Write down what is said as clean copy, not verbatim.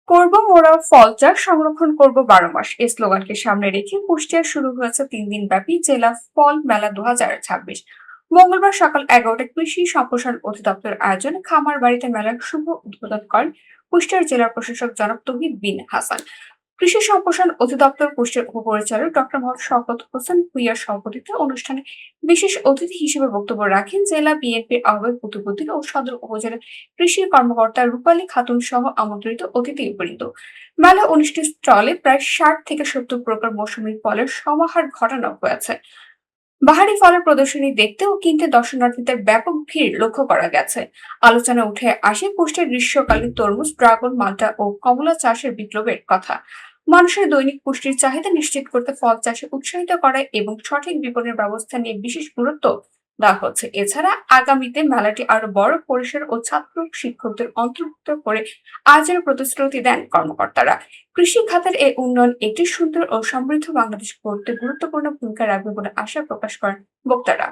করব মোরা ফল চাষ সংরক্ষণ করব 12 মাস এই স্লোগানকে সামনে রেখে কুষ্টিয়ায় শুরু হয়েছে 3 দিন ব্যাপী জেলা ফল মেলা 2026। মঙ্গলবার সকাল 11টায় কৃষি সম্প্রসারণ অধিদপ্তরের আয়োজনে খামার বাড়িতে মেলার শুভ উদ্বোধন করেন কুষ্টিয়ার জেলা প্রশাসক জনাব তৌহিদ বিন হাসান। কৃষি সম্প্রসারণ অধিদপ্তর কুষ্টিয়ার উপপরিচালক ডক্টর মোহাম্মদ শওকত হোসেন ভূঁইয়ার সভাপতিত্বে অনুষ্ঠানে বিশেষ অতিথি হিসেবে বক্তব্য রাখেন জেলা বিএনপির আহ্বায়ক কুতুবুদ্দিন ও সদর উপজেলা কৃষি কর্মকর্তা রূপালী খাতুন সহ আমন্ত্রিত অতিথিবৃন্দ। মেলা 19টি স্টলে প্রায় 60 থেকে 70 প্রকার মৌসুমী ফলের সমাহার ঘটানো হয়েছে। বাহারি ফলের প্রদর্শনী দেখতে ও কিনতে দর্শনার্থীদের ব্যাপক ভিড় লক্ষ্য করা গেছে। আলোচনা উঠে আসে কুষ্টিয়ার গ্রীষ্মকালীন তরমুজ, ড্রাগন, মাল্টা ও কমলা চাষের বিপ্লবের কথা। মানুষের দৈনিক পুষ্টির চাহিদা নিশ্চিত করতে ফল চাষে উৎসাহিত করা এবং সঠিক বিপণনের ব্যবস্থা নিয়ে বিশেষ গুরুত্ব দেওয়া হচ্ছে। এছাড়া আগামীতে মেলাটি আরো বড় পরিসর ও ছাত্র শিক্ষকদের অন্তর্ভুক্ত করে আয়োজনের প্রতিশ্রুতি দেন কর্মকর্তারা। কৃষি খাতের এই উন্নয়ন একটি সুন্দর ও সমৃদ্ধ বাংলাদেশ গড়তে গুরুত্বপূর্ণ ভূমিকা রাখবে বলে আশা প্রকাশ করেন বক্তারা।